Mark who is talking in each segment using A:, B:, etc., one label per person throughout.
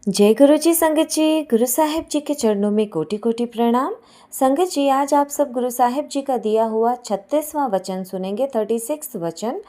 A: जय गुरु जी संगत जी। गुरु साहिब जी के चरणों में कोटि कोटि प्रणाम। संगत जी, आज आप सब गुरु साहिब जी का दिया हुआ 36वां वचन सुनेंगे। 36 वचन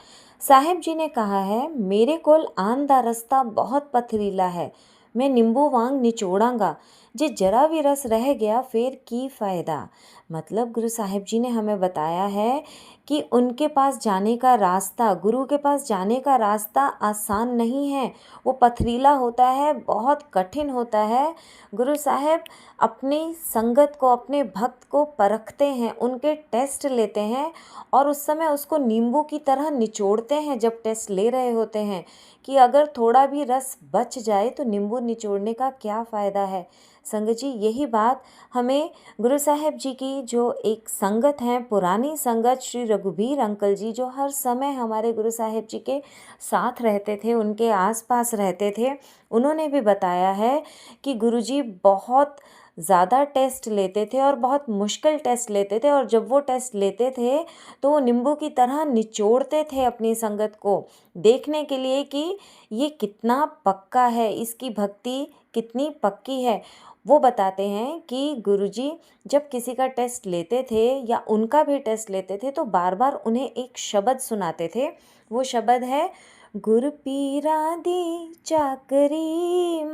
A: साहिब जी ने कहा है, मेरे कोल आन दा रस्ता बहुत पथरीला है, मैं नींबू वांग निचोड़ांगा, जे जरा भी रस रह गया फिर की फ़ायदा। मतलब गुरु साहिब जी ने हमें बताया है कि उनके पास जाने का रास्ता, गुरु के पास जाने का रास्ता आसान नहीं है, वो पथरीला होता है, बहुत कठिन होता है। गुरु साहब अपनी संगत को, अपने भक्त को परखते हैं, उनके टेस्ट लेते हैं और उस समय उसको नींबू की तरह निचोड़ते हैं। जब टेस्ट ले रहे होते हैं कि अगर थोड़ा भी रस बच जाए तो नींबू निचोड़ने का क्या फ़ायदा है। संगत जी, यही बात हमें गुरु साहब जी की जो एक संगत है, पुरानी संगत, श्री रघुबीर अंकल जी, जो हर समय हमारे गुरु साहब जी के साथ रहते थे, उनके आसपास रहते थे, उन्होंने भी बताया है कि गुरुजी बहुत ज़्यादा टेस्ट लेते थे और बहुत मुश्किल टेस्ट लेते थे, और जब वो टेस्ट लेते थे तो वो नींबू की तरह निचोड़ते थे अपनी संगत को, देखने के लिए कि ये कितना पक्का है, इसकी भक्ति कितनी पक्की है। वो बताते हैं कि गुरुजी जब किसी का टेस्ट लेते थे या उनका भी टेस्ट लेते थे तो बार बार उन्हें एक शब्द सुनाते थे। वो शब्द है, गुर पीरा दी चाकरी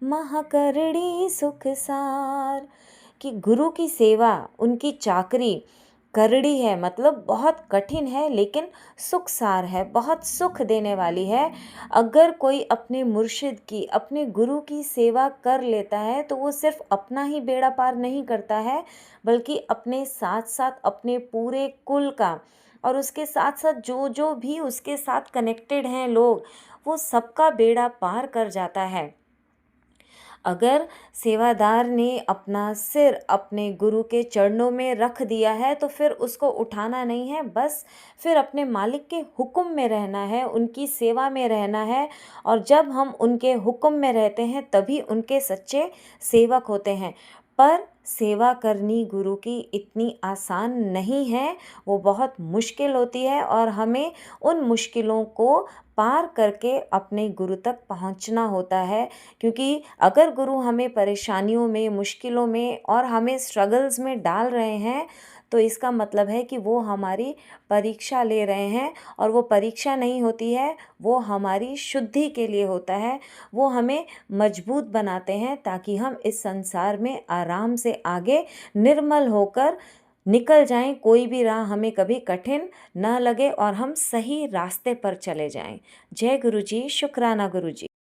A: महाकरड़ी सुख सार। कि गुरु की सेवा, उनकी चाकरी करड़ी है, मतलब बहुत कठिन है, लेकिन सुख सार है, बहुत सुख देने वाली है। अगर कोई अपने मुर्शिद की, अपने गुरु की सेवा कर लेता है तो वो सिर्फ अपना ही बेड़ा पार नहीं करता है, बल्कि अपने साथ साथ अपने पूरे कुल का, और उसके साथ साथ जो जो भी उसके साथ कनेक्टेड हैं लोग, वो सबका बेड़ा पार कर जाता है। अगर सेवादार ने अपना सिर अपने गुरु के चरणों में रख दिया है तो फिर उसको उठाना नहीं है, बस फिर अपने मालिक के हुक्म में रहना है, उनकी सेवा में रहना है। और जब हम उनके हुक्म में रहते हैं तभी उनके सच्चे सेवक होते हैं। पर सेवा करनी गुरु की इतनी आसान नहीं है, वो बहुत मुश्किल होती है, और हमें उन मुश्किलों को पार करके अपने गुरु तक पहुंचना होता है। क्योंकि अगर गुरु हमें परेशानियों में, मुश्किलों में और हमें स्ट्रगल्स में डाल रहे हैं तो इसका मतलब है कि वो हमारी परीक्षा ले रहे हैं, और वो परीक्षा नहीं होती है, वो हमारी शुद्धि के लिए होता है। वो हमें मजबूत बनाते हैं ताकि हम इस संसार में आराम से आगे निर्मल होकर निकल जाएं, कोई भी राह हमें कभी कठिन न लगे और हम सही रास्ते पर चले जाएं। जय गुरु जी, शुक्राना गुरु जी।